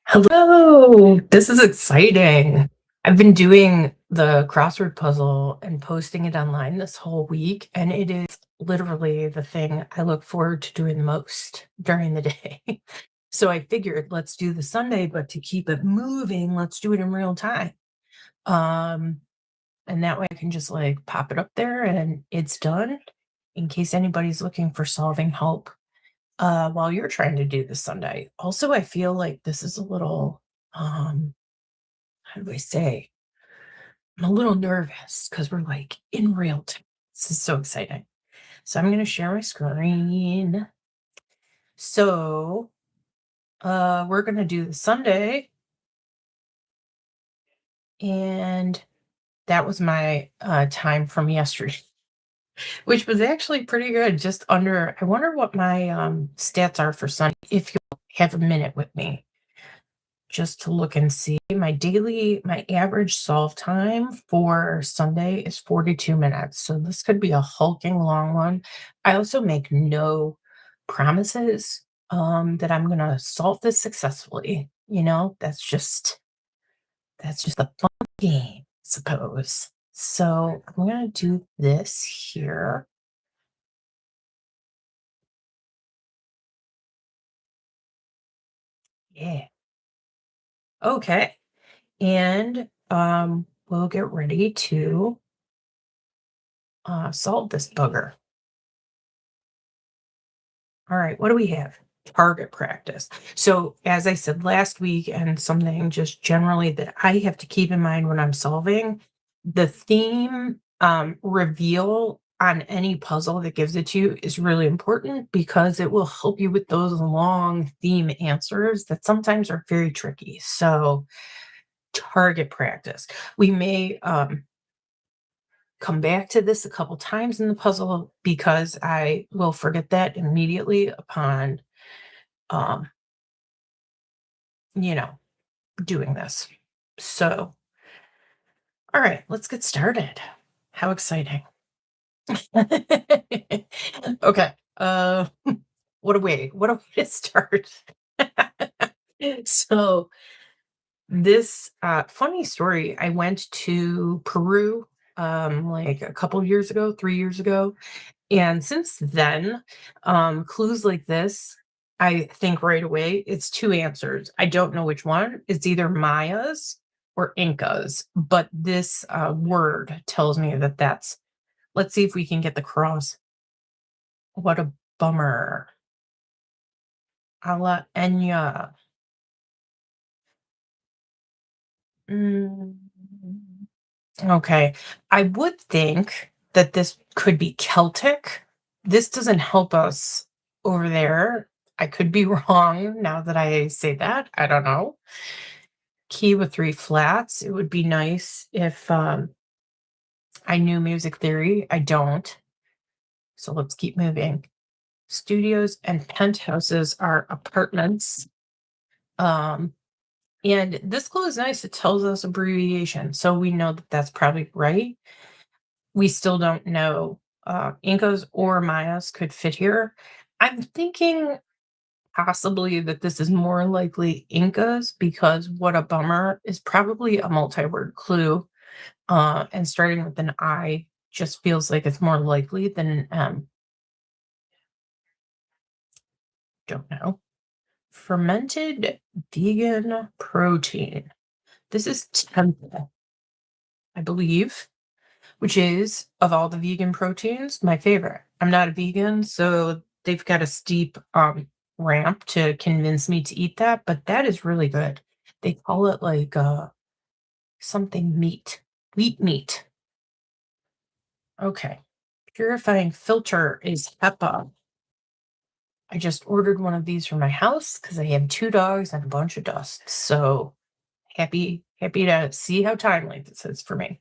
Hello, this is exciting. I've been doing the crossword puzzle and posting it online this whole week, and it is literally the thing I look forward to doing the most during the day. So I figured let's do the Sunday, but to keep it moving, let's do it in real time. Um, and that way I can just like pop it up there and it's done in case anybody's looking for solving help while you're trying to do this Sunday. Also, I feel like this is a little, how do I say? I'm a little nervous because we're like in real time. This is so exciting. So I'm going to share my screen. So we're going to do the Sunday. And that was my time from yesterday, which was actually pretty good. Just under, I wonder what my stats are for Sunday, if you'll have a minute with me. Just to look and see my average solve time for Sunday is 42 minutes. So this could be a hulking long one. I also make no promises that I'm going to solve this successfully. That's just the fun game, I suppose. So I'm going to do this here. Yeah. Okay. And we'll get ready to solve this bugger. All right, what do we have? Target practice. So, as I said last week, and something just generally that I have to keep in mind when I'm solving, the theme reveal on any puzzle that gives it to you is really important because it will help you with those long theme answers that sometimes are very tricky. So, target practice. We may come back to this a couple times in the puzzle because I will forget that immediately upon um, you know, doing this. So, all right, let's get started. How exciting. Okay. What a way to start. So, this funny story, I went to Peru like a couple years ago, 3 years ago. And since then, clues like this, I think right away it's two answers. I don't know which one. It's either Mayas or Incas, but this word tells me that that's. Let's see if we can get the cross. What a bummer. A la Enya. Mm, okay. I would think that this could be Celtic. This doesn't help us over there. I could be wrong now that I say that. I don't know. Key with three flats. It would be nice if I knew music theory. I don't. So let's keep moving. Studios and penthouses are apartments. Um, and this clue is nice. It tells us abbreviation. So we know that that's probably right. We still don't know. Incas or Mayas could fit here. I'm thinking possibly that this is more likely Incas because what a bummer is probably a multi-word clue. And starting with an I just feels like it's more likely than an M. Don't know. Fermented vegan protein. This is temple, I believe, which is of all the vegan proteins, my favorite. I'm not a vegan, so they've got a steep ramp to convince me to eat that, but that is really good. They call it like something meat, wheat meat. Okay. Purifying filter is HEPA. I just ordered one of these for my house because I have 2 dogs and a bunch of dust. So happy to see how timely this is for me.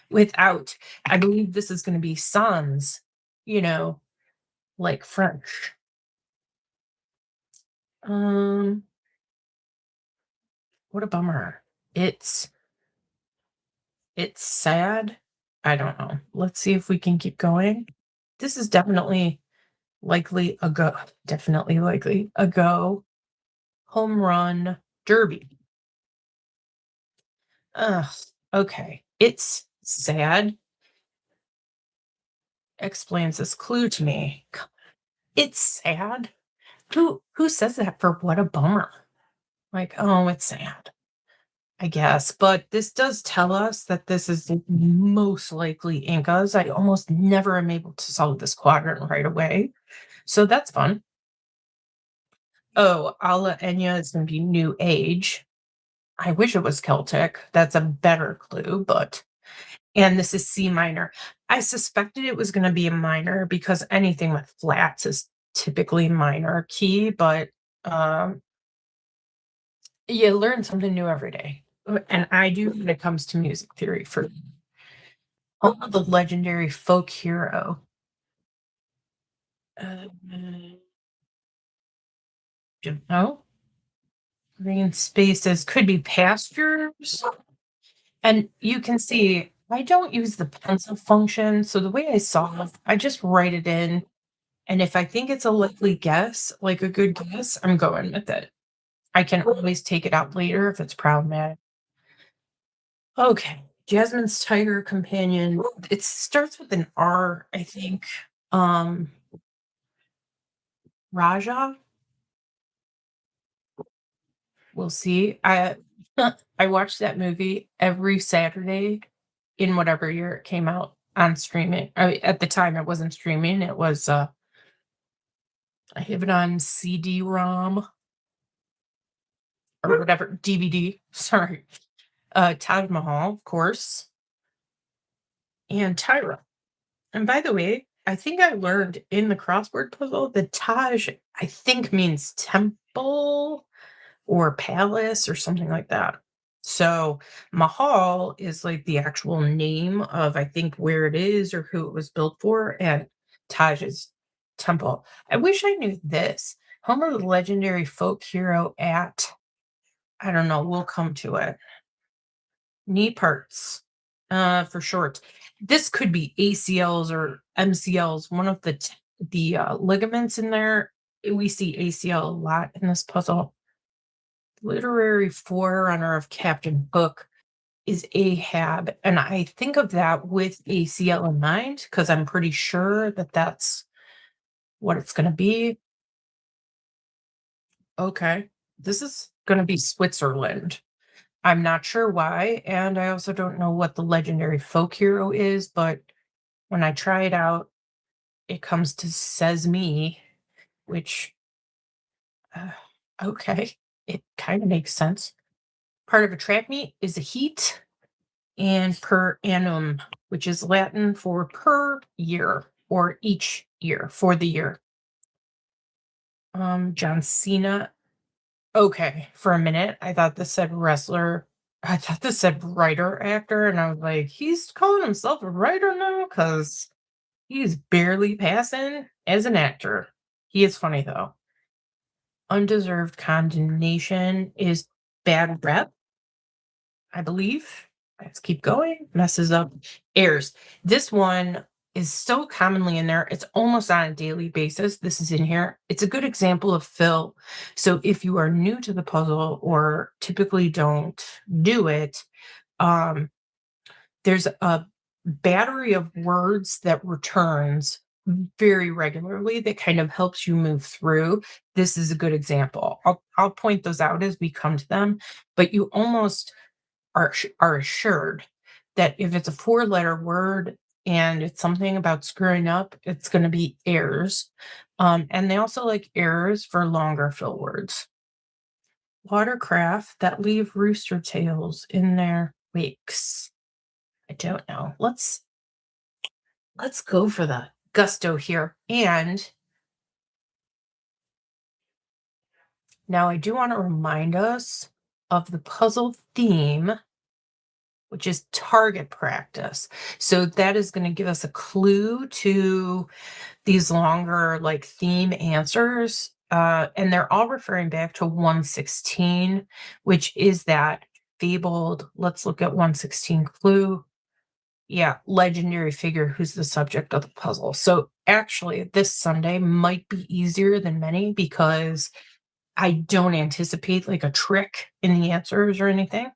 Without, I believe this is going to be sans, you know, like French. Um, what a bummer. It's it's sad. I don't know. Let's see if we can keep going. This is definitely likely a go. Definitely likely a go. home run derby. Ugh, okay. It's sad. Explains this clue to me. It's sad. Who says that for what a bummer? Like, oh, it's sad, I guess. But this does tell us that this is most likely Incas. I almost never am able to solve this quadrant right away. So that's fun. Oh, Ala Enya is going to be New Age. I wish it was Celtic. That's a better clue, but and this is C minor. I suspected it was going to be a minor because anything with flats is typically minor key, but um, you learn something new every day. And I do when it comes to music theory for the legendary folk hero. Uh, don't know. Green spaces could be pastures. And you can see I don't use the pencil function. So the way I solve, I just write it in. And if I think it's a likely guess, like a good guess, I'm going with it. I can always take it out later if it's problematic. Okay. Jasmine's tiger companion. It starts with an R, I think. Um Raja. We'll see. I I watched that movie every Saturday in whatever year it came out on streaming. At the time, it wasn't streaming. It was I have it on CD-ROM or whatever DVD. Sorry, Taj Mahal, of course, and Tyra. And by the way, I think I learned in the crossword puzzle that Taj I think means temple or palace or something like that. So Mahal is like the actual name of I think where it is or who it was built for, and Taj is temple. I wish I knew this. Home of the legendary folk hero at I don't know, we'll come to it. Knee parts, for short. This could be ACLs or MCLs, one of the ligaments in there. We see ACL a lot in this puzzle. Literary forerunner of Captain Hook is Ahab, and I think of that with ACL in mind because I'm pretty sure that that's what it's gonna be. Okay, this is gonna be Switzerland. I'm not sure why, and I also don't know what the legendary folk hero is, but when I try it out, it comes to says me, which, uh, okay, it kinda makes sense. Part of a track meet is a heat, and per annum, which is Latin for per year or each year for the year. John Cena. Okay, for a minute, I thought this said wrestler. I thought this said writer actor, and I was like, he's calling himself a writer now because he's barely passing as an actor. He is funny though. Undeserved condemnation is bad rep, I believe. Let's keep going. Messes up errors. This one is so commonly in there. It's almost on a daily basis. This is in here. It's a good example of fill. So if you are new to the puzzle or typically don't do it, um, there's a battery of words that returns very regularly that kind of helps you move through. This is a good example. I'll point those out as we come to them, but you almost are assured that if it's a four-letter word and it's something about screwing up, it's going to be errors. And they also like errors for longer fill words. Watercraft that leave rooster tails in their wakes. I don't know. Let's go for the gusto here. And now I do want to remind us of the puzzle theme, which is target practice. So that is going to give us a clue to these longer like theme answers. And they're all referring back to 116, which is that fabled, let's look at 116 clue. Yeah, legendary figure who's the subject of the puzzle. So actually, this Sunday might be easier than many because I don't anticipate like a trick in the answers or anything.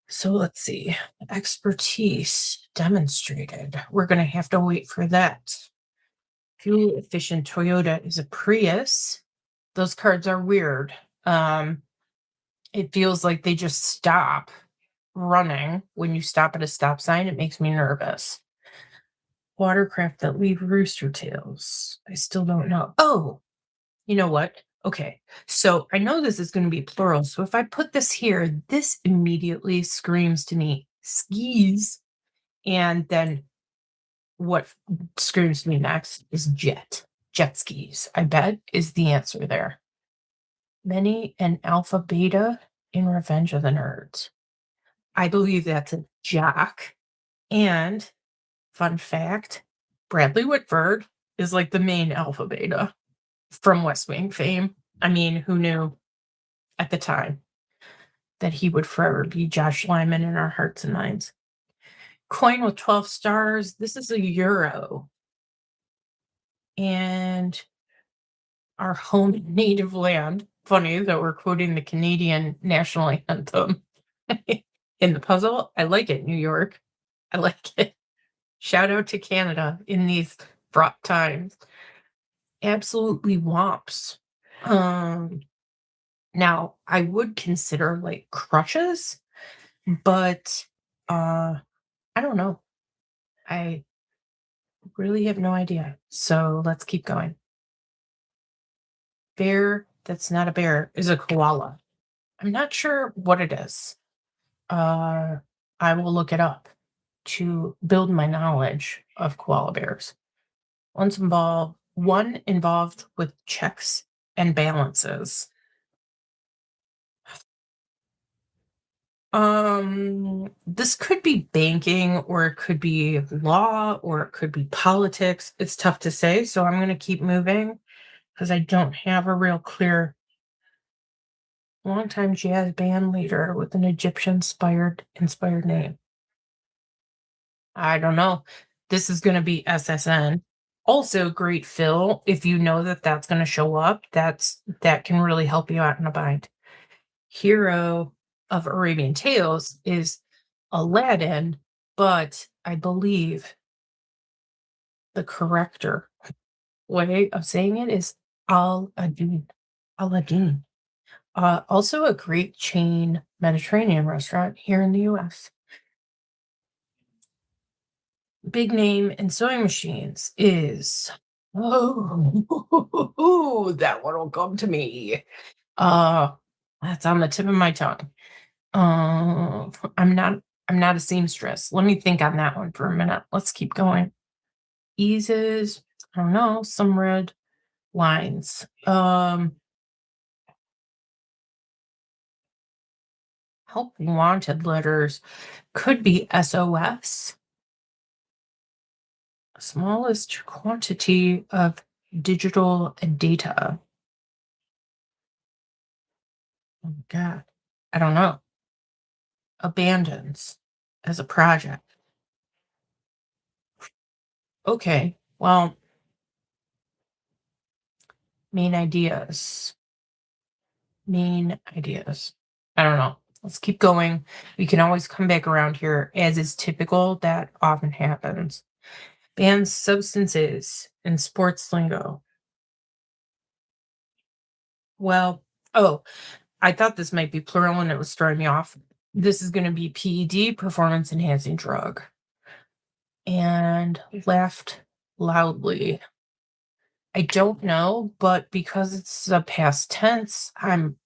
So let's see. Expertise demonstrated. We're going to have to wait for that. Fuel efficient Toyota is a Prius. Those cards are weird. Um, it feels like they just stop running when you stop at a stop sign. It makes me nervous. Watercraft that leave rooster tails. I still don't know. Oh, you know what? Okay. So I know this is going to be plural. So if I put this here, this immediately screams to me skis. And then what screams to me next is jet skis. I bet is the answer there. Many an alpha beta in Revenge of the Nerds. I believe that's a jock. And fun fact, Bradley Whitford is like the main alpha beta from West Wing fame. I mean, who knew at the time that he would forever be Josh Lyman in our hearts and minds? Coin with 12 stars. This is a euro. And our home native land. Funny that we're quoting the Canadian national anthem in the puzzle. I like it, New York. I like it. Shout out to Canada in these fraught times. Absolutely womps. Now I would consider like crushes, but I don't know. I really have no idea. So let's keep going. Bear that's not a bear is a koala. I'm not sure what it is. Uh, I will look it up to build my knowledge of koala bears. One involved with checks and balances. This could be banking, or it could be law, or it could be politics. It's tough to say, so I'm going to keep moving because I don't have a real clear. Longtime jazz band leader with an Egyptian-inspired name. I don't know. This is going to be SSN. Also, great fill. If you know that that's going to show up, that can really help you out in a bind. Hero of Arabian Tales is Aladdin, but I believe the corrector way of saying it is Al-Adin. Aladdin. Also a great chain Mediterranean restaurant here in the US. Big name in sewing machines is that one will come to me. That's on the tip of my tongue. I'm not a seamstress. Let me think on that one for a minute. Let's keep going. Eases, I don't know, some red lines. Help wanted letters could be SOS. Smallest quantity of digital data. Oh my God. I don't know. Abandons as a project. Okay. Well, main ideas. Main ideas. I don't know. Let's keep going. We can always come back around here, as is typical. That often happens. Banned substances in sports lingo. Well, oh, I thought this might be plural and it was throwing me off. This is going to be PED, performance enhancing drug. And laughed loudly. I don't know, but because it's a past tense, I'm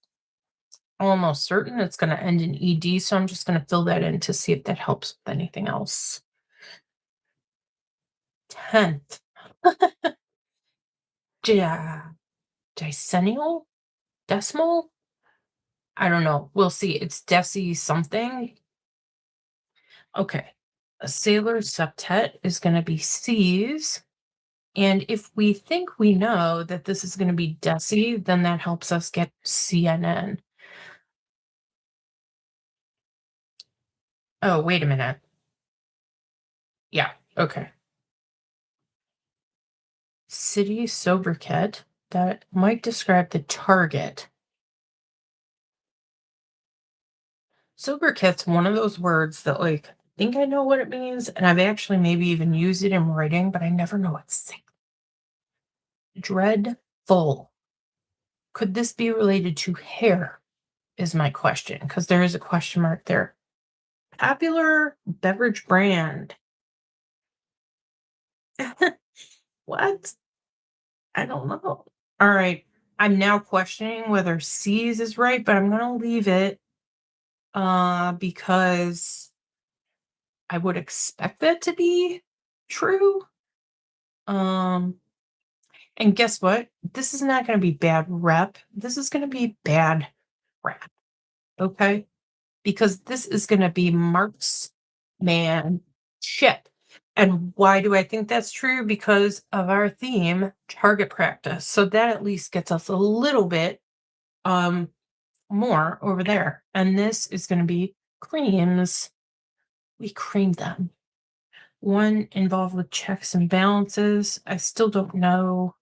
almost certain it's going to end in ED. So I'm just going to fill that in to see if that helps with anything else. 10th. Decennial? Decimal? I don't know. We'll see. It's deci something. Okay. A sailor's septet is going to be C's. And if we think we know that this is going to be deci, then that helps us get CNN. Oh, wait a minute. Yeah. Okay. City sobriquet that might describe the target. Sobriquet's one of those words that, like, I think I know what it means, and I've actually maybe even used it in writing, but I never know what to say. Dreadful. Could this be related to hair? Is my question, because there is a question mark there. Popular beverage brand. What? I don't know. All right. I'm now questioning whether C's is right, but I'm gonna leave it because I would expect that to be true. Um, and guess what? This is not gonna be bad rep. This is gonna be bad rap. Okay. Because this is gonna be Mark's man ship. And why do I think that's true? Because of our theme, target practice. So that at least gets us a little bit um more over there. And this is going to be creams. We creamed them. One involved with checks and balances. I still don't know.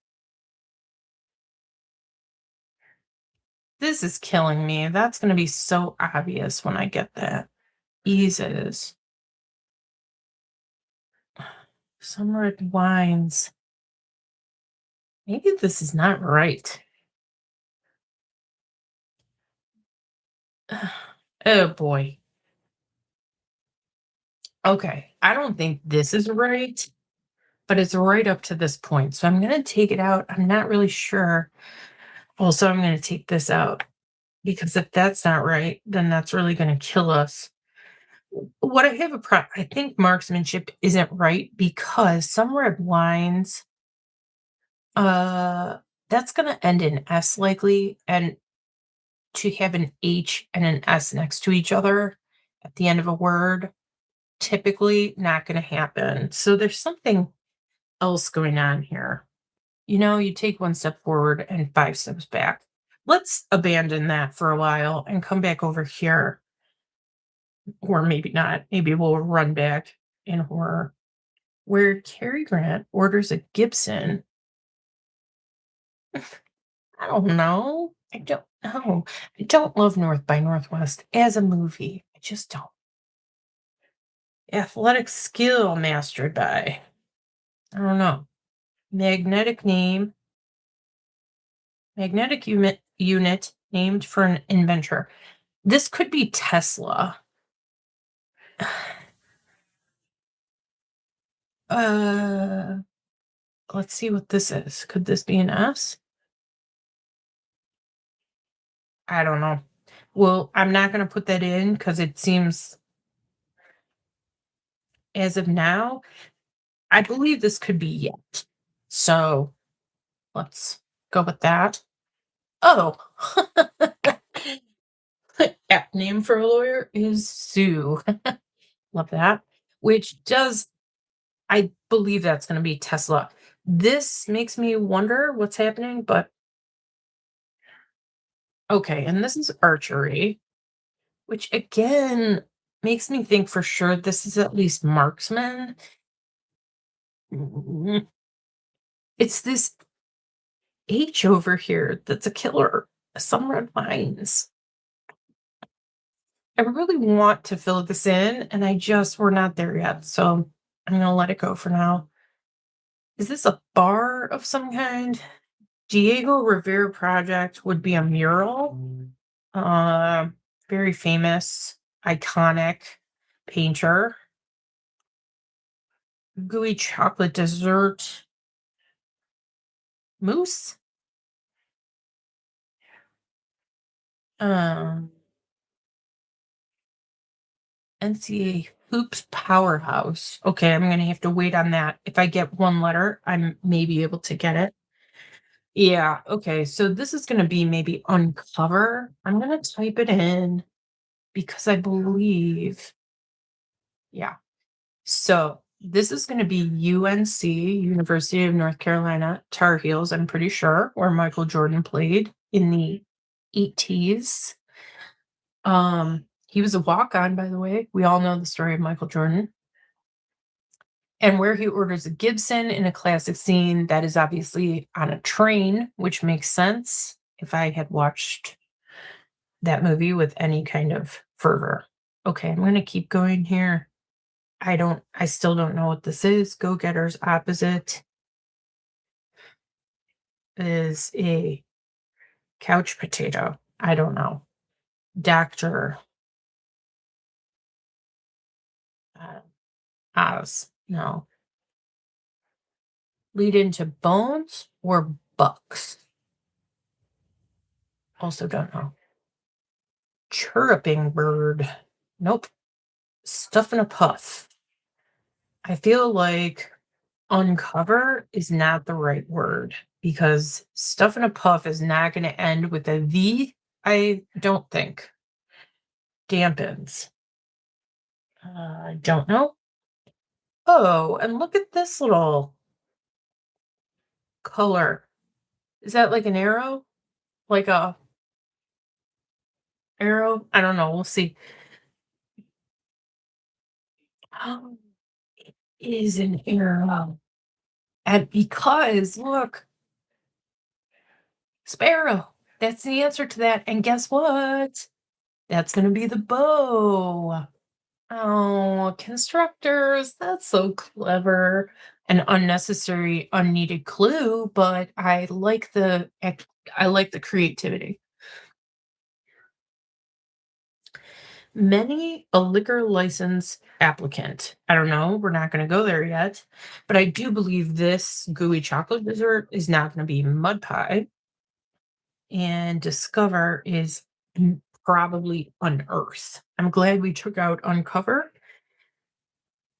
This is killing me. That's going to be so obvious when I get that. Eases. Some red wines. Maybe this is not right. Oh boy. Okay. I don't think this is right, but it's right up to this point. So I'm going to take it out. I'm not really sure. Also, I'm going to take this out because if that's not right, then that's really going to kill us. What I have I think marksmanship isn't right because some red wines, uh, that's going to end in S likely. And to have an H and an S next to each other at the end of a word, typically not going to happen. So there's something else going on here. You know, you take one step forward and five steps back. Let's abandon that for a while and come back over here. Or maybe not. Maybe we'll run back in horror. Where Cary Grant orders a Gibson. I don't know. I don't know. I don't love North by Northwest as a movie. I just don't. Athletic skill mastered by. I don't know. Magnetic name. Magnetic unit named for an inventor. This could be Tesla. Uh, let's see what this is. Could this be an S? I don't know. Well, I'm not going to put that in because it seems as of now, I believe this could be yet. So let's go with that. Oh, app name for a lawyer is Sue. Love that. Which does, I believe that's going to be Tesla. This makes me wonder what's happening, but okay. And this is archery, which again makes me think for sure this is at least marksman. Mm, it's this H over here that's a killer. Some red wines. I really want to fill this in, and we're not there yet. So I'm going to let it go for now. Is this a bar of some kind? Diego Rivera project would be a mural. Uh, very famous, iconic painter. Gooey chocolate dessert. Mousse? Um, NCAA Hoops Powerhouse. Okay, I'm gonna have to wait on that. If I get one letter, I'm maybe able to get it. Yeah, okay. So this is gonna be maybe uncover. I'm gonna type it in because I believe, yeah. So this is gonna be UNC, University of North Carolina, Tar Heels, I'm pretty sure, where Michael Jordan played in the 80s. He was a walk-on, by the way. We all know the story of Michael Jordan. And where he orders a Gibson in a classic scene, that is obviously on a train, which makes sense if I had watched that movie with any kind of fervor. Okay, I'm gonna keep going here. I still don't know what this is. Go-getter's opposite is a couch potato. I don't know. Doctor uh, Oz. No. Lead into bones or bucks. Also don't know. Chirruping bird. Nope. Stuff in a puff. I feel like uncover is not the right word because stuff in a puff is not going to end with a V. I don't think. Dampens. I don't know. Oh, and look at this little color. Is that like an arrow? Like a arrow? I don't know. We'll see. Oh, it is an arrow. And because look, sparrow. That's the answer to that. And guess what? That's going to be the bow. Oh, constructors. That's so clever. An unnecessary, unneeded clue, but I like the creativity. Many a liquor license applicant. I don't know. We're not going to go there yet, but I do believe this gooey chocolate dessert is not going to be mud pie. And discover is probably unearth. I'm glad we took out uncover.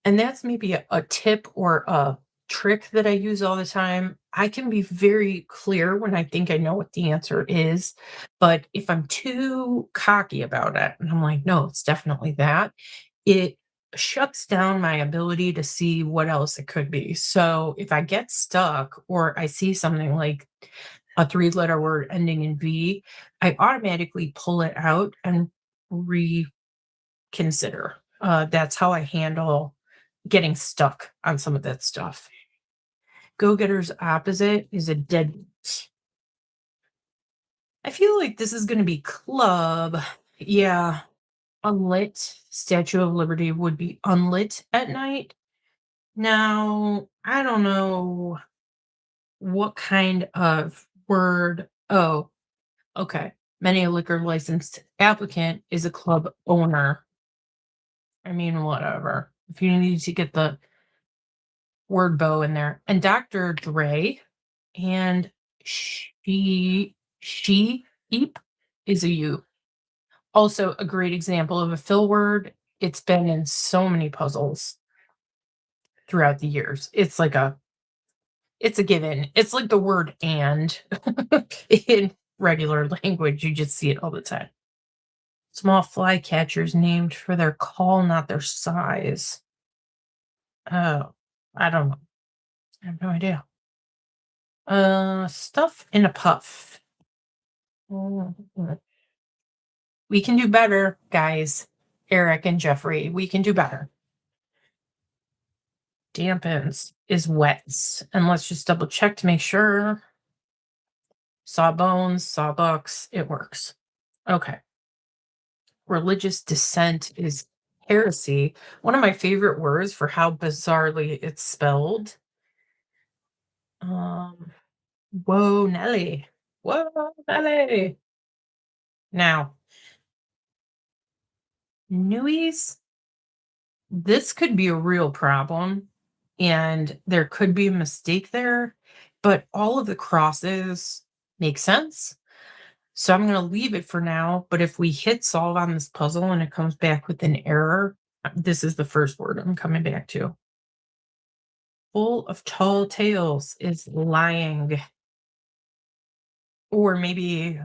And that's maybe a tip or a trick that I use all the time. I can be very clear when I think I know what the answer is. But if I'm too cocky about it and I'm like, no, it's definitely that, it shuts down my ability to see what else it could be. So if I get stuck or I see something like a three-letter word ending in V, I automatically pull it out and reconsider. That's how I handle getting stuck on some of that stuff. Go-getter's opposite is a deadbeat. I feel like this is going to be club. Yeah, unlit. Statue of Liberty would be unlit at night. Now, I don't know what kind of word. Oh, okay. Many a liquor licensed applicant is a club owner. I mean, whatever. If you need to get the word bow in there. And Dr. Dre and sheep is a U. Also a great example of a fill word. It's been in so many puzzles throughout the years. It's a given. It's like the word and in regular language. You just see it all the time. Small flycatchers named for their call, not their size. Oh, I don't know. I have no idea. Stuff in a puff. Mm. We can do better, guys. Eric and Jeffrey, we can do better. Dampens is wets. And let's just double check to make sure. Sawbones, sawbucks, it works. Okay. Religious dissent is heresy. One of my favorite words for how bizarrely it's spelled. Whoa, Nelly. Whoa, Nelly. Now, Newies, this could be a real problem and there could be a mistake there, but all of the crosses make sense. So I'm going to leave it for now. But if we hit solve on this puzzle and it comes back with an error, this is the first word I'm coming back to. Full of tall tales is lying. Or maybe,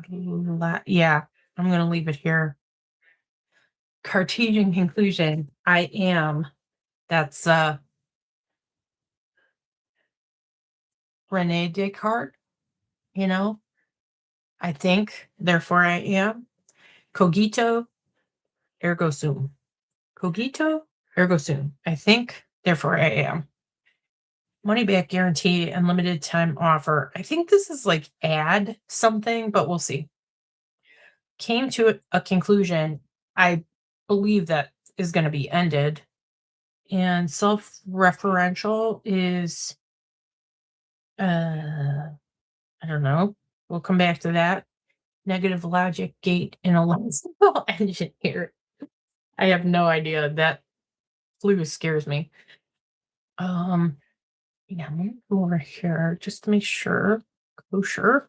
yeah, I'm going to leave it here. Cartesian conclusion. I am. That's Rene Descartes, you know, I think, therefore I am. Cogito, ergo sum. Cogito, ergo sum. I think, therefore I am. Money back guarantee and limited time offer. I think this is like add something, but we'll see. Came to a conclusion. I believe that is going to be ended. And self-referential is, I don't know. We'll come back to that. Negative logic gate in a electrical engineer. I have no idea. That clue scares me. Um, yeah, I'm gonna go over here just to make sure. Kosher.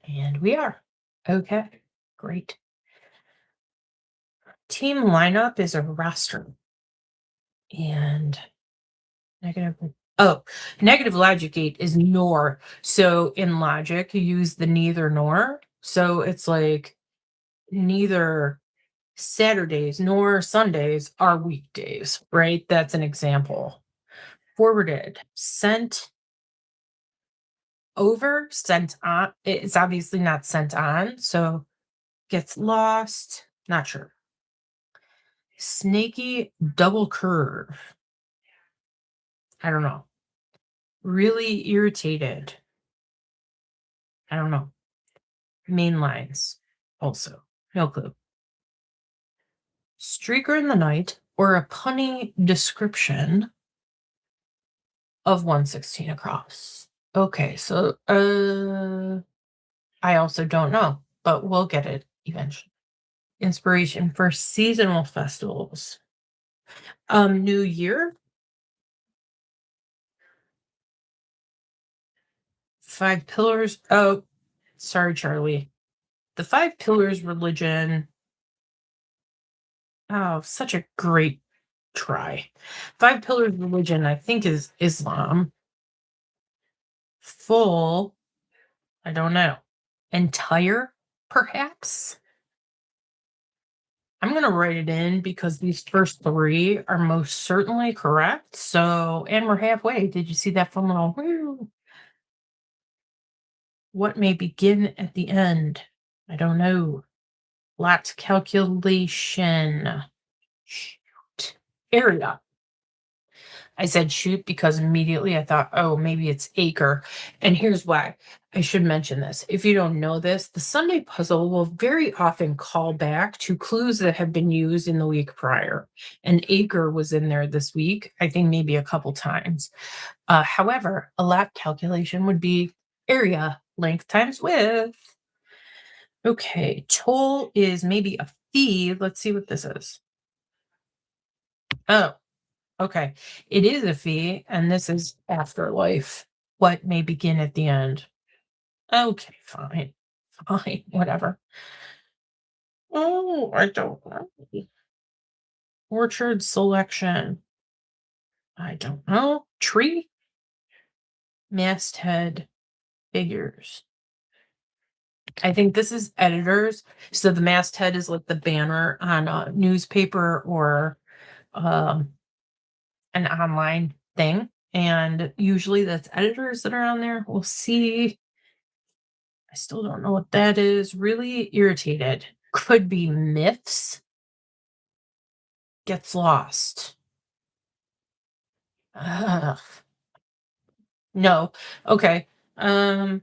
And we are. Okay, great. Team lineup is a roster. And negative. Oh, negative logic gate is nor. So in logic, you use the neither nor. So it's like neither Saturdays nor Sundays are weekdays, right? That's an example. Forwarded, sent over, sent on. It's obviously not sent on. So gets lost. Not sure. Snaky double curve. I don't know. Really irritated. I don't know. Main lines also. No clue. Streaker in the night or a punny description of 116 across. Okay, so I also don't know, but we'll get it eventually. Inspiration for seasonal festivals. New Year, five pillars. Oh, sorry, Charlie. The five pillars religion. Oh, such a great try. Five pillars religion, I think, is Islam. Full, I don't know. Entire, perhaps? I'm going to write it in because these first three are most certainly correct. So, and we're halfway. Did you see that fun little whoo? What may begin at the end? I don't know. Lots calculation. Shoot. Area. I said shoot because immediately I thought, oh, maybe it's acre. And here's why. I should mention this. If you don't know this, the Sunday puzzle will very often call back to clues that have been used in the week prior. And acre was in there this week, I think maybe a couple times. However, a lap calculation would be area, length times width. Okay, toll is maybe a fee. Let's see what this is. Oh, okay. It is a fee, and this is afterlife. What may begin at the end? Okay, fine. Fine, whatever. Oh, I don't know. Orchard selection. I don't know. Tree? Masthead figures. I think this is editors. So the masthead is like the banner on a newspaper or um, an online thing. And usually that's editors that are on there. We'll see. I still don't know what that is. Really irritated. Could be myths. Gets lost. Ugh. No. Okay. Uh,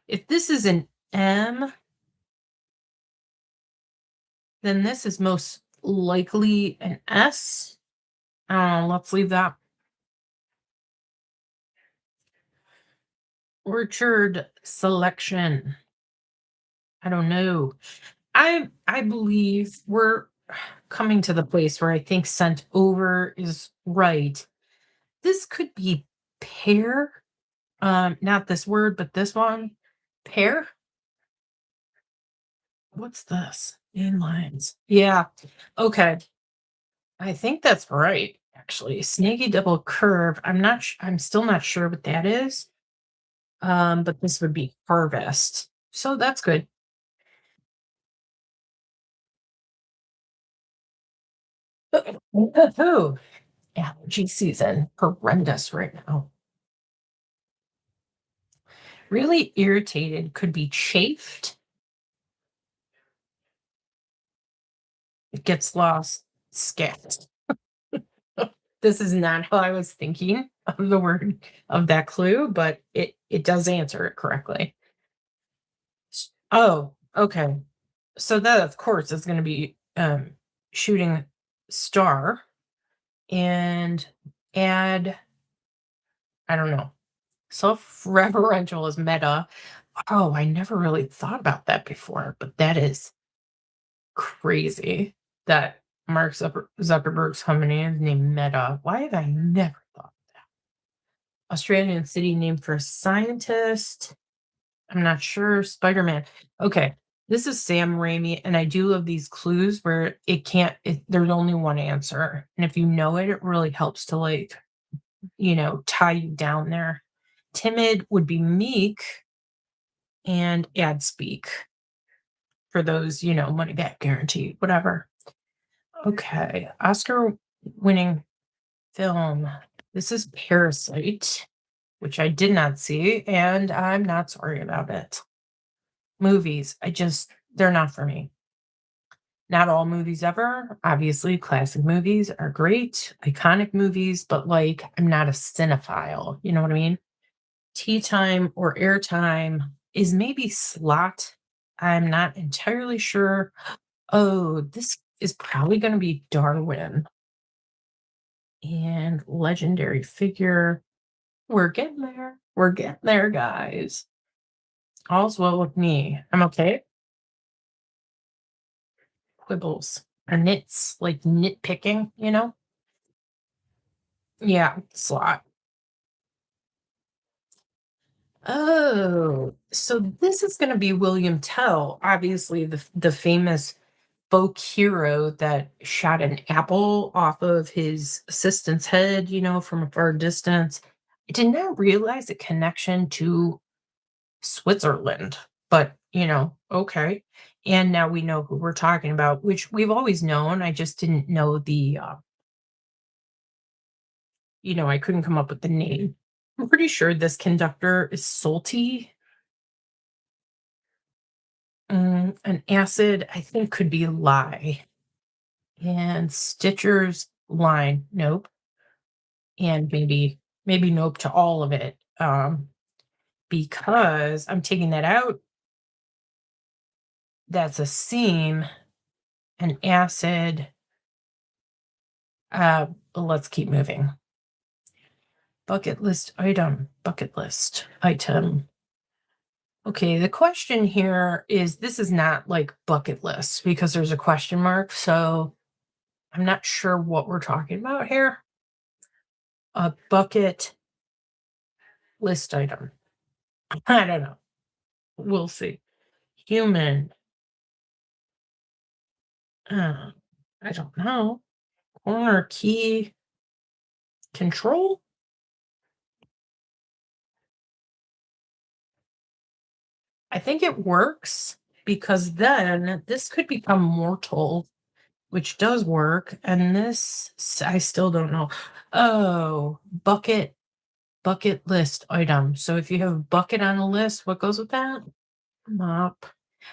if this is an M, then this is most likely an S. Let's leave that. Orchard selection. I don't know. I believe we're coming to the place where I think sent over is right. This could be pair. Not this word, but this one. Pair? What's this? Inlines. Yeah. Okay. I think that's right, actually. Snaky double curve. I'm still not sure what that is. But this would be harvest. So that's good. Oh, allergy season. Horrendous right now. Really irritated could be chafed. It gets lost. Scat. This is not how I was thinking of the word of that clue, but it does answer it correctly. Oh, okay. So that, of course, is gonna be, shooting star and add, I don't know, self-referential is meta. Oh, I never really thought about that before, but that is crazy that Mark Zuckerberg's company is named Meta. Why have I never thought? Australian city named for a scientist. I'm not sure. Spider-Man. Okay. This is Sam Raimi, and I do love these clues where there's only one answer. And if you know it, it really helps to like, tie you down there. Timid would be meek and ad speak for those, money back guarantee, whatever. Okay. Oscar winning film. This is Parasite, which I did not see, and I'm not sorry about it. Movies, they're not for me. Not all movies ever. Obviously, classic movies are great, iconic movies, but like I'm not a cinephile. You know what I mean? Tea time or airtime is maybe slot. I'm not entirely sure. Oh, this is probably going to be Darwin and legendary figure. We're getting there. We're getting there, guys. All's well with me. I'm okay. Quibbles or nits, like nitpicking, Yeah, slot. Oh, so this is going to be William Tell, obviously the famous folk hero that shot an apple off of his assistant's head, from a far distance. I did not realize a connection to Switzerland, but okay. And now we know who we're talking about, which we've always known. I just didn't know I couldn't come up with the name. I'm pretty sure this conductor is salty. An acid, I think, could be lye. And Stitcher's line, nope. And maybe nope to all of it. Because I'm taking that out. That's a seam, an acid. Let's keep moving. Bucket list item. Okay, the question here is this is not like bucket list because there's a question mark. So I'm not sure what we're talking about here. A bucket list item. I don't know. We'll see. Human. I don't know. Corner key control. I think it works because then this could become mortal, which does work. And this, I still don't know. Oh, bucket list item. So if you have bucket on a list, what goes with that? Mop.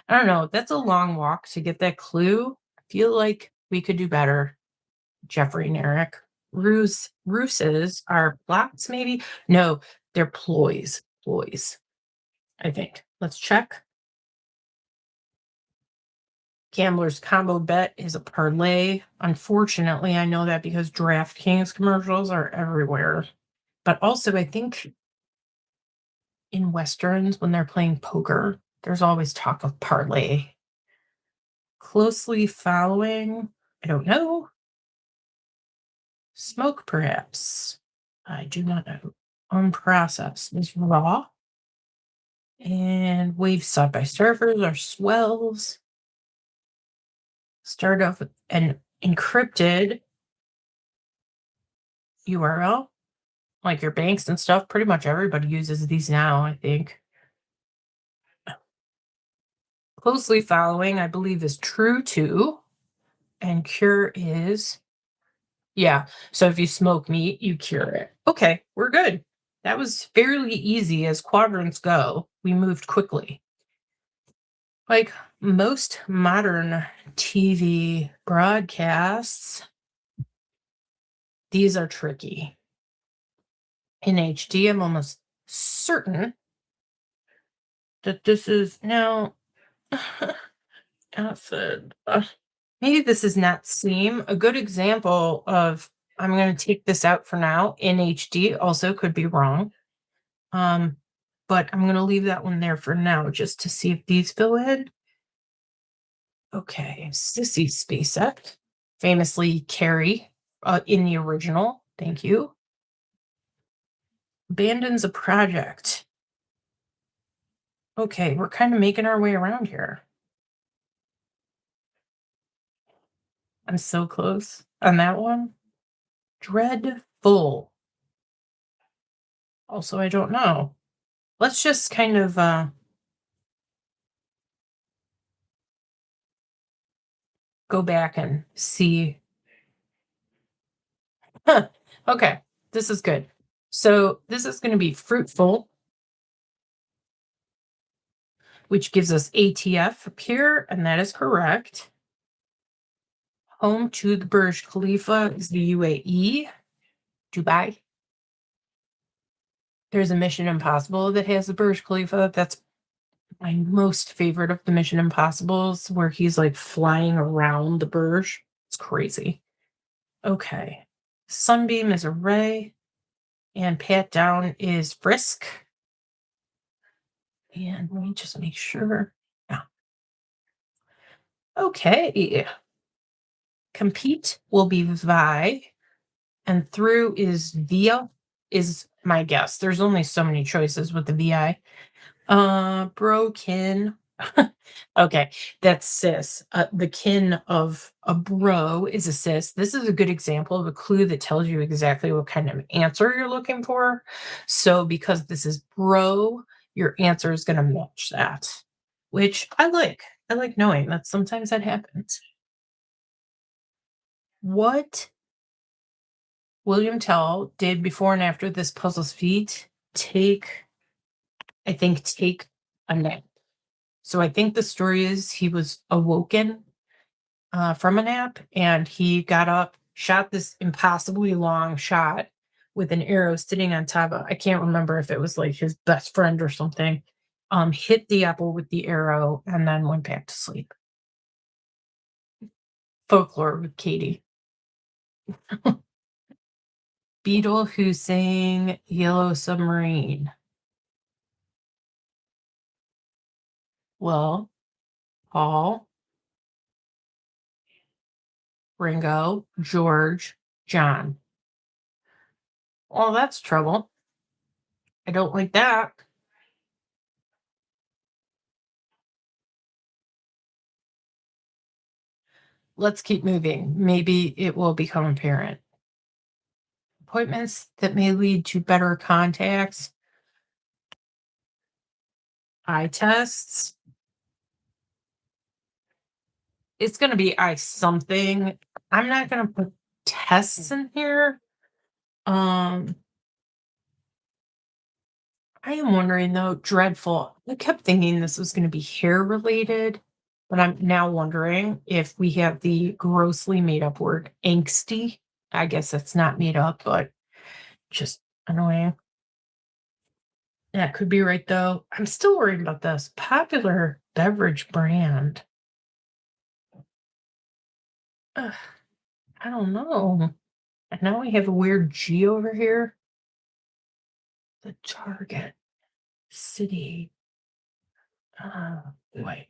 I don't know. That's a long walk to get that clue. I feel like we could do better, Jeffrey and Eric. Ruses are plots, maybe? No, they're ploys. Ploys, I think. Let's check. Gambler's combo bet is a parlay. Unfortunately, I know that because DraftKings commercials are everywhere. But also, I think in Westerns, when they're playing poker, there's always talk of parlay. Closely following, I don't know. Smoke, perhaps. I do not know. Unprocessed is raw. And wave side by surfers are swells. Start off with an encrypted URL, like your banks and stuff. Pretty much everybody uses these now, I think. Closely following, I believe, is true to. And cure is, yeah. So if you smoke meat, you cure it. Okay, we're good. That was fairly easy as quadrants go. We moved quickly. Like most modern TV broadcasts, These are tricky. In HD, I'm almost certain that this is now acid. Maybe this is not seam. A good example of I'm going to take this out for now. In HD also could be wrong. But I'm going to leave that one there for now just to see if these fill in. Okay, Sissy Spacek, famously Carrie in the original. Thank you. Abandons a project. Okay, we're kind of making our way around here. I'm so close on that one. Dreadful. Also, I don't know. Let's just kind of go back and see. Huh. Okay, this is good. So this is going to be fruitful, which gives us ATF up here, and that is correct. Home to the Burj Khalifa is the UAE, Dubai. There's a Mission Impossible that has the Burj Khalifa. That's my most favorite of the Mission Impossibles, where he's like flying around the Burj. It's crazy. Okay. Sunbeam is a ray, and pat down is frisk. And let me just make sure. Yeah. Okay. Compete will be vi, and through is via, is my guess. There's only so many choices with the vi. Broken. Okay, that's cis. The kin of a bro is a cis. This is a good example of a clue that tells you exactly what kind of answer you're looking for. So because this is bro, your answer is going to match that, which I like. I like knowing that sometimes that happens. What William Tell did before and after this puzzle's feat, take a nap. So I think the story is he was awoken from a nap and he got up, shot this impossibly long shot with an arrow sitting on top of, I can't remember if it was like his best friend or something, hit the apple with the arrow and then went back to sleep. Folklore with Katie. Beetle who sang Yellow Submarine. Well, Paul, Ringo, George, John. Well, that's trouble. I don't like that. Let's keep moving. Maybe it will become apparent. Appointments that may lead to better contacts. Eye tests. It's going to be eye something. I'm not going to put tests in here. I am wondering though, dreadful. I kept thinking this was going to be hair related, but I'm now wondering if we have the grossly made up word angsty. I guess that's not made up, but just annoying. That could be right though. I'm still worried about this popular beverage brand. Ugh, I don't know. And now we have a weird G over here. The Target City. Boy.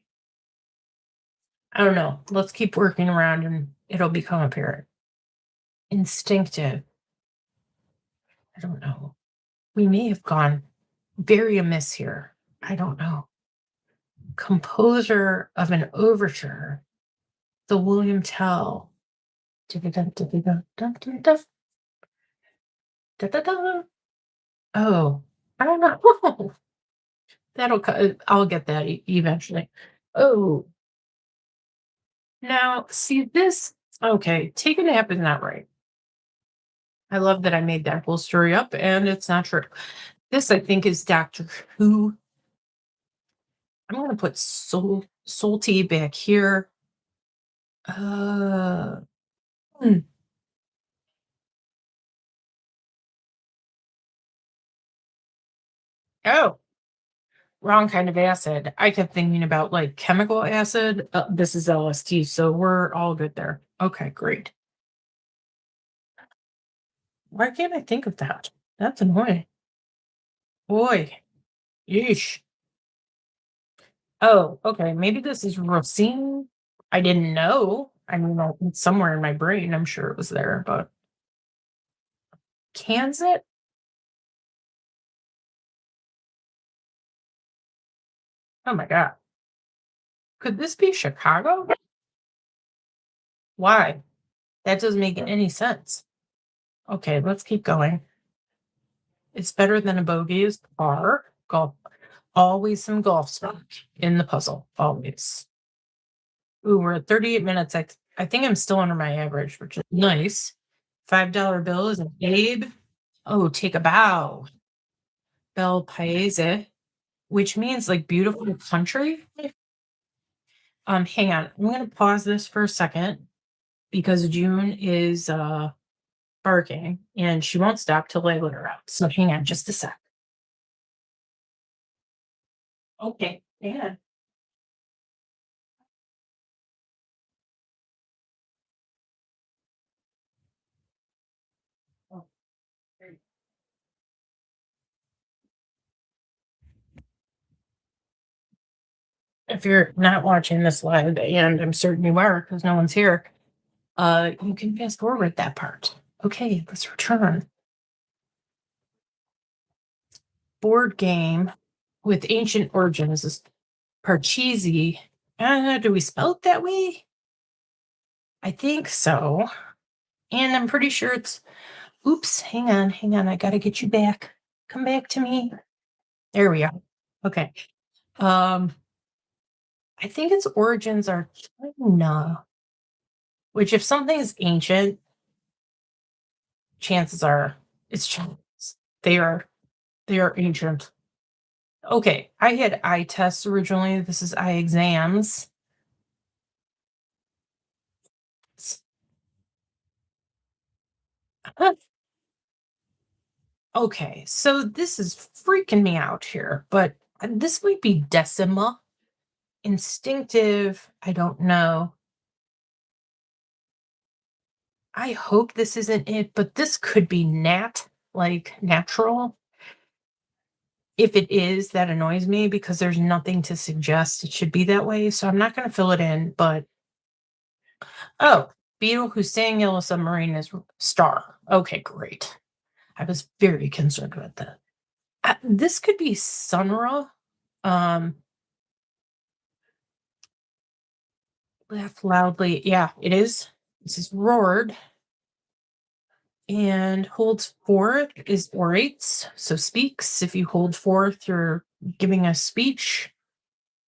I don't know. Let's keep working around and it'll become apparent. Instinctive. I don't know. We may have gone very amiss here. I don't know. Composer of an overture. The William Tell. Oh, I don't know. I'll get that eventually. Oh, now see this. Okay, take a nap is not right. I love that I made that whole story up and it's not true. This, I think, is Doctor Who. I'm going to put salty back here. Uh, hmm. Oh, wrong kind of acid. I kept thinking about like chemical acid. This is LSD, so we're all good there. Okay, great. Why can't I think of that? That's annoying. Boy, yeesh. Oh, okay. Maybe this is racine. I didn't know. I mean, it's somewhere in my brain. I'm sure it was there, but cans it? Oh my God. Could this be Chicago? Why? That doesn't make any sense. Okay, let's keep going. It's better than a bogey is par. Golf. Always some golf smoke in the puzzle. Always. Ooh, we're at 38 minutes. I think I'm still under my average, which is nice. $5 bill is an Abe. Oh, take a bow. Bel Paese, which means like beautiful country. Hang on. I'm gonna pause this for a second because June is barking and she won't stop till I let her out. So hang on just a sec. Okay, hang on. Oh, great. If you're not watching this live, and I'm certain you are because no one's here, you can fast forward that part. Okay, let's return. Board game with ancient origins is Parcheesi. Do we spell it that way? I think so. And I'm pretty sure it's, oops, hang on. I got to get you back. Come back to me. There we are. Okay. Um, I think its origins are China, which if something is ancient, chances are it's Chinese. They are they are ancient. Okay, I had eye tests originally. This is eye exams. Okay, so this is freaking me out here, but this might be decima. Instinctive, I don't know. I hope this isn't it, but this could be nat, like natural. If it is, that annoys me because there's nothing to suggest it should be that way. So I'm not going to fill it in, but oh, beetle who's staying yellow submarine is star. Okay, great. I was very concerned with that. This could be Sunra. Um, laugh loudly. Yeah, it is. This is roared. And holds forth is orates, so speaks. If you hold forth, you're giving a speech.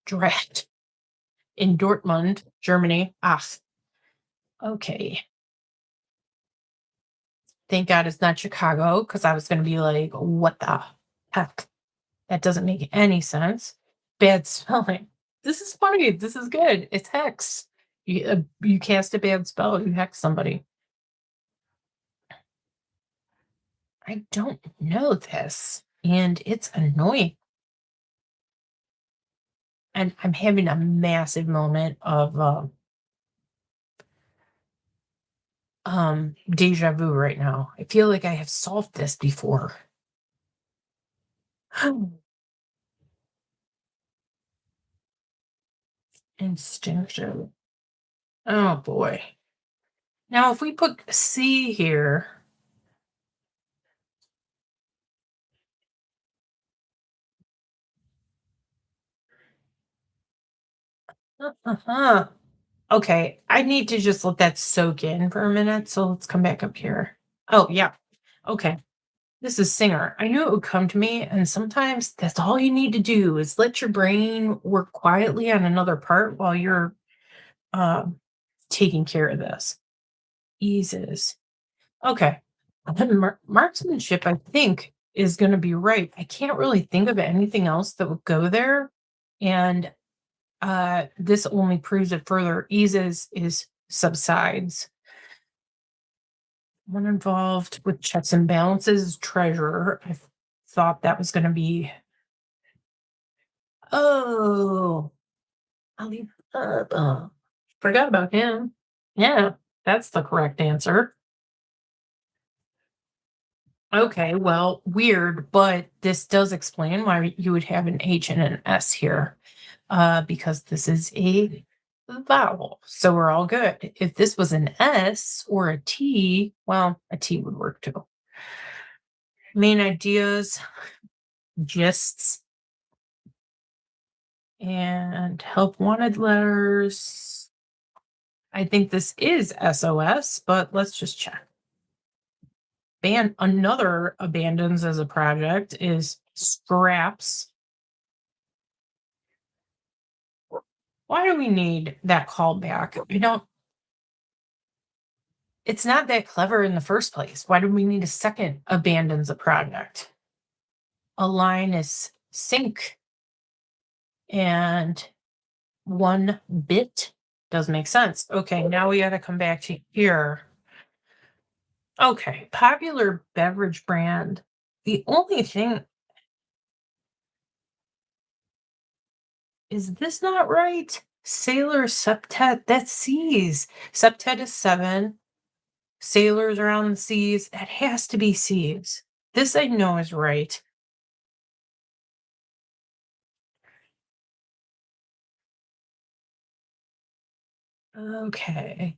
Drat in Dortmund, Germany. Ah, okay. Thank God it's not Chicago because I was going to be like, what the heck? That doesn't make any sense. Bad spelling. This is funny. This is good. It's hex. You cast a bad spell, you hex somebody. I don't know this, and it's annoying. And I'm having a massive moment of deja vu right now. I feel like I have solved this before. Instinctive. Oh boy. Now if we put C here, uh-huh. Okay, I need to just let that soak in for a minute. So let's come back up here. Oh yeah. Okay. This is singer. I knew it would come to me, and sometimes that's all you need to do is let your brain work quietly on another part while you're um taking care of this. Eases. Okay. Marksmanship, I think, is going to be right. I can't really think of anything else that would go there. And this only proves it further. Eases is subsides. One involved with checks and balances, treasurer. I thought that was going to be Oh, Alibaba. Forgot about him. Yeah, that's the correct answer. Okay, well, weird, but this does explain why you would have an H and an S here, because this is a vowel. So we're all good. If this was an S or a T, well, a T would work too. Main ideas, gists, and help wanted letters. I think this is SOS, but let's just check. Another abandons as a project is scraps. Why do we need that callback? We don't, it's not that clever in the first place. Why do we need a second abandons a project? A line is sync and one bit does make sense. Okay, now we got to come back to here. Okay, popular beverage brand. The only thing is this not right? Sailor septet, that's seas. Septet is 7. Sailors around the seas. That has to be seas. This I know is right. Okay.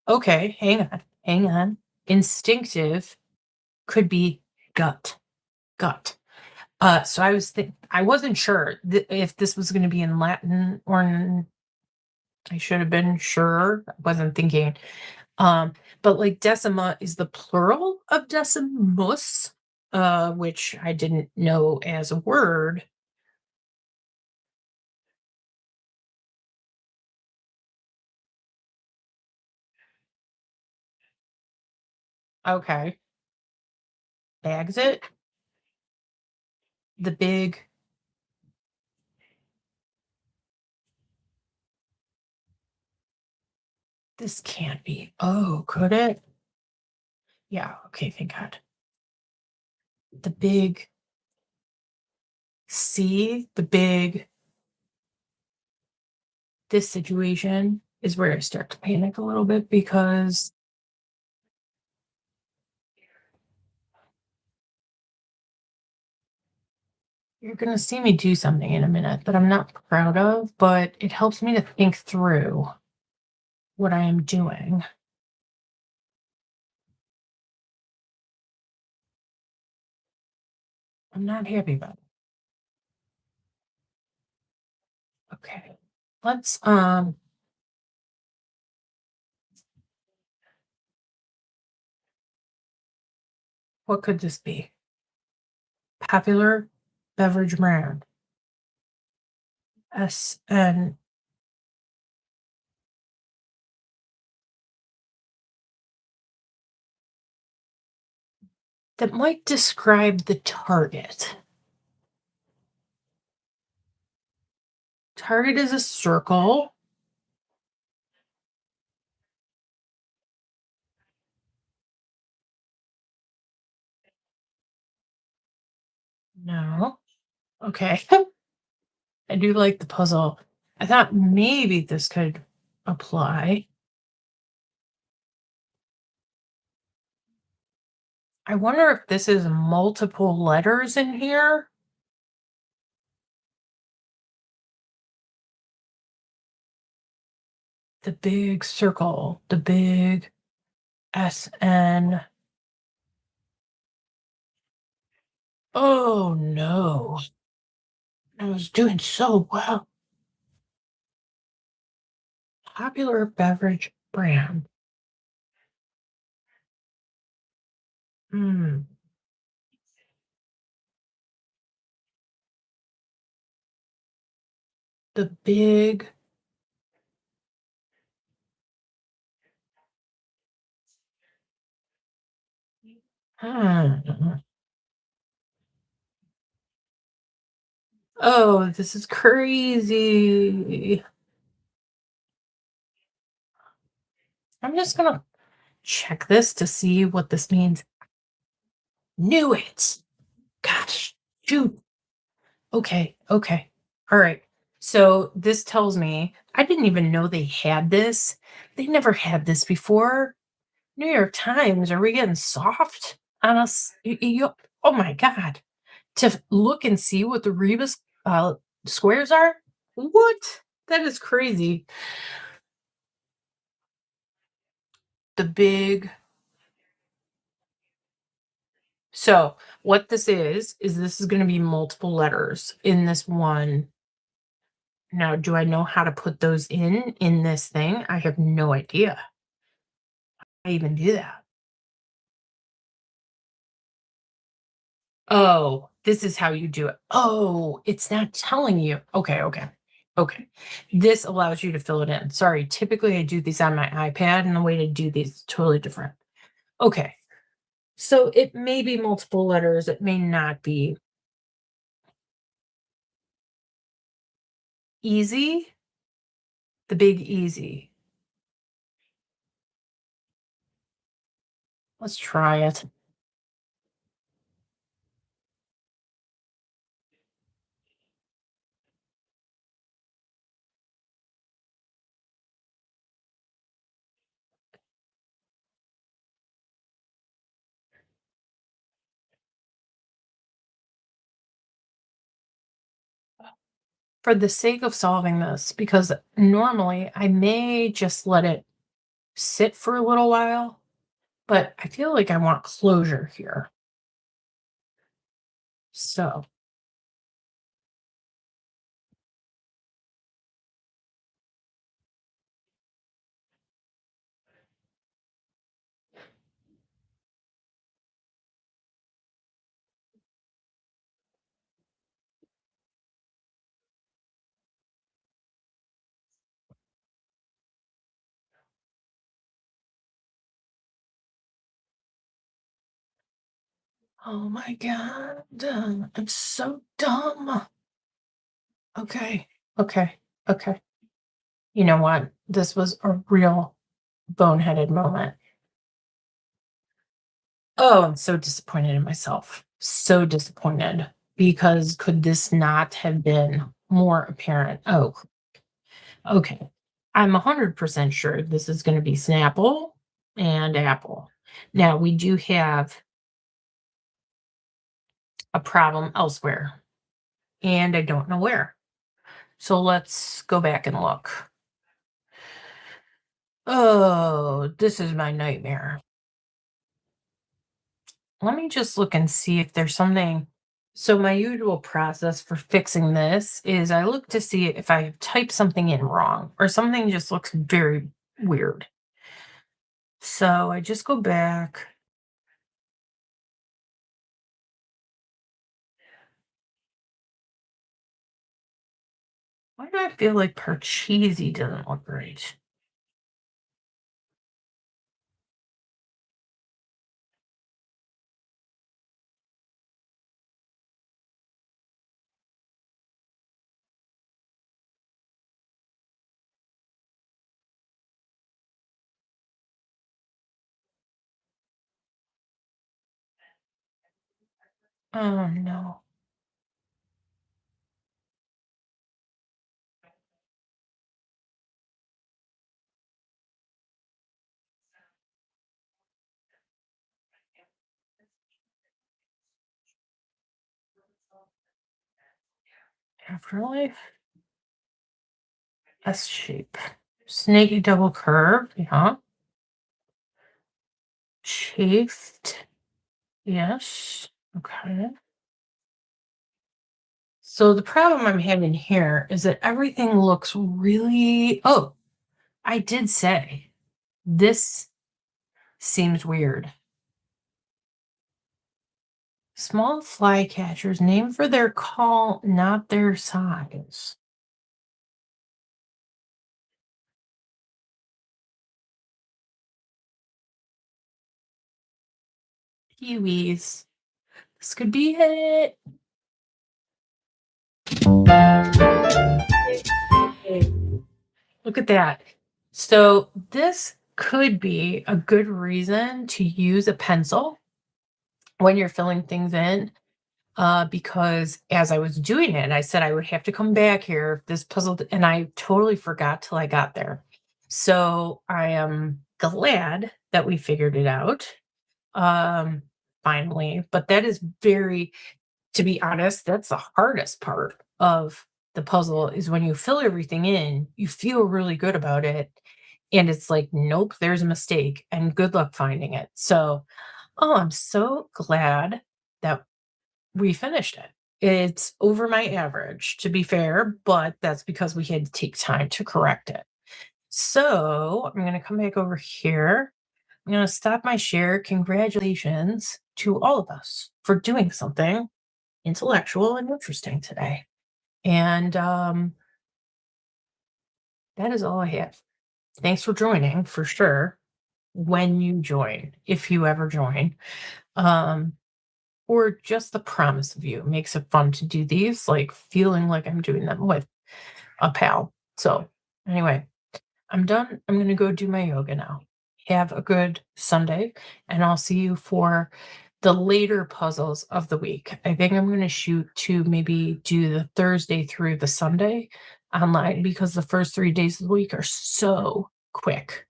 Okay, hang on. Hang on. Instinctive could be gut. Gut. So I wasn't sure if this was going to be in Latin or I should have been sure. I wasn't thinking. But like decima is the plural of decimus, which I didn't know as a word. Okay. Bags it. The big. This can't be. Oh, could it? Yeah. Okay. Thank God. The big C, the big. This situation is where I start to panic a little bit because you're going to see me do something in a minute that I'm not proud of, but it helps me to think through what I am doing. I'm not happy about it. Okay. Let's what could this be? Popular beverage brand. SN. That might describe the target. Target is a circle. No. Okay. I do like the puzzle. I thought maybe this could apply. I wonder if this is multiple letters in here. The big circle, the big SN. Oh no. I was doing so well. Popular beverage brand. Hmm. The big. Hmm. Oh, this is crazy. I'm just gonna check this to see what this means. Knew it. Gosh, shoot. Okay, okay. All right. So this tells me I didn't even know they had this. They never had this before. New York Times, are we getting soft on us? Oh my God. Look and see what the rebus squares are? What? That is crazy. The big. So what this is this is going to be multiple letters in this one. Now, do I know how to put those in this thing? I have no idea. I even do that. Oh, this is how you do it. Oh, it's not telling you. Okay, okay. Okay. This allows you to fill it in. Sorry, typically I do these on my iPad, and the way to do these is totally different. Okay. So it may be multiple letters, it may not be. Easy, the big easy. Let's try it. For the sake of solving this, because normally I may just let it sit for a little while, but I feel like I want closure here. So, oh my God, it's so dumb. Okay, okay, okay. You know what? This was a real boneheaded moment. Oh, I'm so disappointed in myself. So disappointed because could this not have been more apparent? Oh, okay. I'm 100% sure this is going to be Snapple and Apple. Now, we do have a problem elsewhere, and I don't know where. So let's go back and look. Oh, this is my nightmare. Let me just look and see if there's something. So, my usual process for fixing this is I look to see if I have typed something in wrong or something just looks very weird. So, I just go back. Why do I feel like Parcheesi doesn't look right? Oh no. Afterlife? S shape. Snaky double curve. Yeah. Chafed. Yes. Okay. So the problem I'm having here is that everything looks really. Oh, I did say this seems weird. Small flycatchers named for their call, not their size. Kiwis. This could be it. Look at that. So this could be a good reason to use a pencil when you're filling things in. because as I was doing it, I said I would have to come back here if this puzzle, and I totally forgot till I got there. So I am glad that we figured it out um, finally. But that is very, to be honest, that's the hardest part of the puzzle is when you fill everything in, you feel really good about it. And it's like, nope, there's a mistake, and good luck finding it. So, oh, I'm so glad that we finished it. It's over my average, to be fair, but that's because we had to take time to correct it. So I'm going to come back over here. I'm going to stop my share. Congratulations to all of us for doing something intellectual and interesting today. And that is all I have. Thanks for joining for sure. When you join, if you ever join, um, or just the promise of you makes it fun to do these, like feeling like I'm doing them with a pal. So, anyway, I'm done. I'm going to go do my yoga now. Have a good Sunday, and I'll see you for the later puzzles of the week. I think I'm going to shoot to maybe do the Thursday through the Sunday online because the first 3 days of the week are so quick.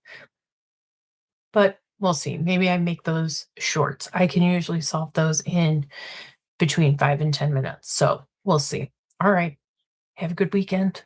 But we'll see. Maybe I make those short. I can usually solve those in between 5 and 10 minutes. So we'll see. All right. Have a good weekend.